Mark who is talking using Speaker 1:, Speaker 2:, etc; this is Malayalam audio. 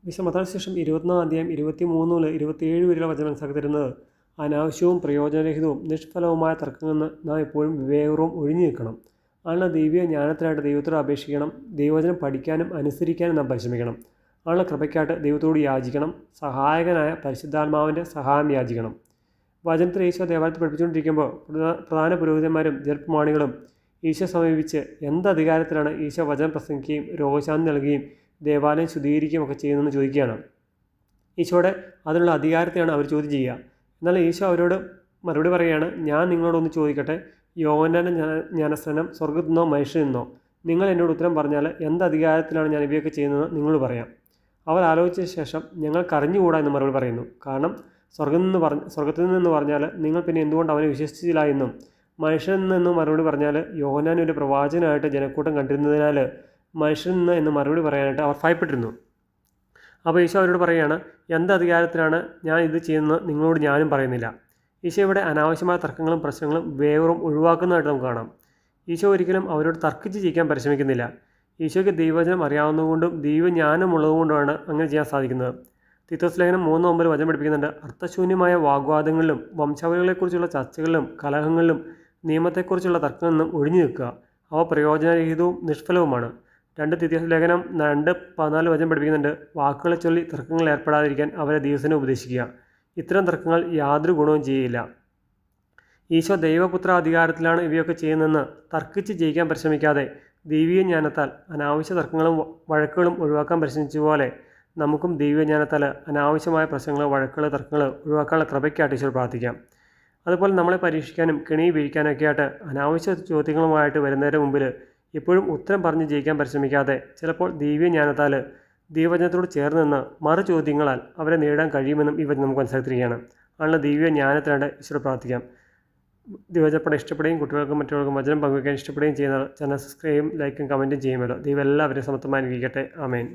Speaker 1: വിശുദ്ധ മത്തായിയുടെ സുവിശേഷം 24 അധ്യായം 23 മുതൽ 27 വരെയുള്ള വചനം മനസ്സിലാക്കി തരുന്നത് അനാവശ്യവും പ്രയോജനരഹിതവും നിഷ്ഫലവുമായ തർക്കങ്ങളിൽ നിന്ന് നാം എപ്പോഴും വിവേകപൂർവ്വം ഒഴിഞ്ഞു നിൽക്കണം. അതിനുള്ള ദൈവിക ജ്ഞാനത്തിനായിട്ട് ദൈവത്തോട് അപേക്ഷിക്കണം. ദൈവവചനം പഠിക്കാനും അനുസരിക്കാനും നാം പരിശ്രമിക്കണം. അതിനുള്ള കൃപയ്ക്കായിട്ട് ദൈവത്തോട് യാചിക്കണം. സഹായകനായ പരിശുദ്ധാത്മാവിൻ്റെ സഹായം യാചിക്കണം. വചനത്തിൽ ഈശോ ദേവാലയത്തിൽ പഠിപ്പിച്ചുകൊണ്ടിരിക്കുമ്പോൾ പ്രധാന പുരോഹിതന്മാരും ജനപ്രമാണികളും ഈശോ സമീപിച്ച് എന്തധികാരത്തിലാണ് ഈശോ വചനം പ്രസംഗിക്കുകയും രോഗശാന്തി നൽകുകയും ദേവാലയം ശുദ്ധീകരിക്കുകയും ഒക്കെ ചെയ്യുന്നതെന്ന് ചോദിക്കുകയാണ്. ഈശോയുടെ അതിനുള്ള അധികാരത്തെയാണ് അവർ ചോദ്യം ചെയ്യുക. എന്നാൽ ഈശോ അവരോട് മറുപടി പറയുകയാണ്, ഞാൻ നിങ്ങളോടൊന്ന് ചോദിക്കട്ടെ, യോഹന്നാൻ്റെ ജ്ഞാനസ്നാനം സ്വർഗ്ഗത്തിൽ നിന്നോ മനുഷ്യരിൽ നിന്നോ? നിങ്ങൾ എന്നോട് ഉത്തരം പറഞ്ഞാൽ അധികാരത്തിലാണ് ഞാൻ ഇവയൊക്കെ ചെയ്യുന്നതെന്ന് നിങ്ങൾ പറയാം. അവർ ആലോചിച്ച ശേഷം ഞങ്ങൾക്കറിഞ്ഞുകൂടാ എന്ന് മറുപടി പറയുന്നു. കാരണം സ്വർഗ്ഗത്തിൽ നിന്ന് പറഞ്ഞാൽ നിങ്ങൾ പിന്നെ എന്തുകൊണ്ട് അവനെ വിശ്വസിച്ചില്ല എന്നും, മനുഷ്യരിൽ നിന്ന് മറുപടി പറഞ്ഞാൽ യോഹന്നാൻ ഒരു പ്രവാചകനായിട്ട് ജനക്കൂട്ടം കണ്ടിരുന്നതിനാൽ മനുഷ്യരിൽ നിന്ന് എന്ന് മറുപടി പറയാനായിട്ട് അവർ ഭയപ്പെട്ടിരുന്നു. അപ്പോൾ ഈശോ അവരോട് പറയുകയാണ്, അധികാരത്തിലാണ് ഞാൻ ഇത് ചെയ്യുന്നത് നിങ്ങളോട് ഞാനും പറയുന്നില്ല. ഈശോ ഇവിടെ അനാവശ്യമായ തർക്കങ്ങളും പ്രശ്നങ്ങളും വേഗം ഒഴിവാക്കുന്നതായിട്ട് നമുക്ക് കാണാം. ഈശോ ഒരിക്കലും അവരോട് തർക്കിച്ച് ജയിക്കാൻ പരിശ്രമിക്കുന്നില്ല. ഈശോയ്ക്ക് ദൈവവചനം അറിയാവുന്നതുകൊണ്ടും ദൈവജ്ഞാനം ഉള്ളതുകൊണ്ടുമാണ് അങ്ങനെ ചെയ്യാൻ സാധിക്കുന്നത്. തീത്തോസ് ലേഖനം 3:9 വചനം പഠിപ്പിക്കുന്നുണ്ട്, അർത്ഥശൂന്യമായ വാഗ്വാദങ്ങളിലും വംശാവലികളെക്കുറിച്ചുള്ള ചർച്ചകളിലും കലഹങ്ങളിലും നിയമത്തെക്കുറിച്ചുള്ള തർക്കങ്ങളിലും ഒഴിഞ്ഞു നിൽക്കുക. അവ പ്രയോജനരഹിതവും നിഷ്ഫലവുമാണ്. 2 തീത്തോസ് ലേഖനം 2:14 വചനം പഠിപ്പിക്കുന്നുണ്ട്, വാക്കുകളെ ചൊല്ലി തർക്കങ്ങളിൽ ഏർപ്പെടാതിരിക്കാൻ അവരെ ദിവസേന ഉപദേശിക്കുക. ഇത്തരം തർക്കങ്ങൾ യാതൊരു ഗുണവും ചെയ്യില്ല. ഈശോ ദൈവപുത്ര അധികാരത്തിലാണ് ഇവയൊക്കെ ചെയ്യുന്നതെന്ന് തർക്കിച്ച് ജയിക്കാൻ പരിശ്രമിക്കാതെ ദൈവീയ ജ്ഞാനത്താൽ അനാവശ്യ തർക്കങ്ങളും വഴക്കുകളും ഒഴിവാക്കാൻ പരിശ്രമിച്ച പോലെ നമുക്കും ദൈവജ്ഞാനത്താൽ അനാവശ്യമായ പ്രശ്നങ്ങൾ, വഴക്കുകൾ, തർക്കങ്ങൾ ഒഴിവാക്കാനുള്ള കൃപയ്ക്കായിട്ട് ഈശോ പ്രാർത്ഥിക്കാം. അതുപോലെ നമ്മളെ പരീക്ഷിക്കാനും കെണി വീഴിക്കാനൊക്കെ ആയിട്ട് അനാവശ്യ ചോദ്യങ്ങളുമായിട്ട് വരുന്നതിന് മുമ്പിൽ എപ്പോഴും ഉത്തരം പറഞ്ഞ് ജയിക്കാൻ പരിശ്രമിക്കാതെ ചിലപ്പോൾ ദൈവജ്ഞാനത്താൽ ദൈവവചനത്തോട് ചേർന്ന് നിന്ന് മറു ചോദ്യങ്ങളാൽ അവരെ നേടാൻ കഴിയുമെന്നും ഈ വചനം നമുക്ക് മനസ്സിലാക്കിയിരിക്കുകയാണ്. അതിനുള്ള ദൈവീയ ജ്ഞാനത്തിനായിട്ട് ഈശോ പ്രാർത്ഥിക്കാം. ദൈവവചനം ഇഷ്ടപ്പെടുകയും കുട്ടികൾക്കും മറ്റുള്ളവർക്കും വചനം പങ്കുവയ്ക്കാൻ ഇഷ്ടപ്പെടുകയും ചെയ്യുന്ന ചാനൽ സബ്സ്ക്രൈബും ലൈക്കും കമൻറ്റും ചെയ്യുമല്ലോ. ദൈവം എല്ലാവരെയും സമത്വമായി അനുഗ്രഹിക്കട്ടെ. ആമേൻ.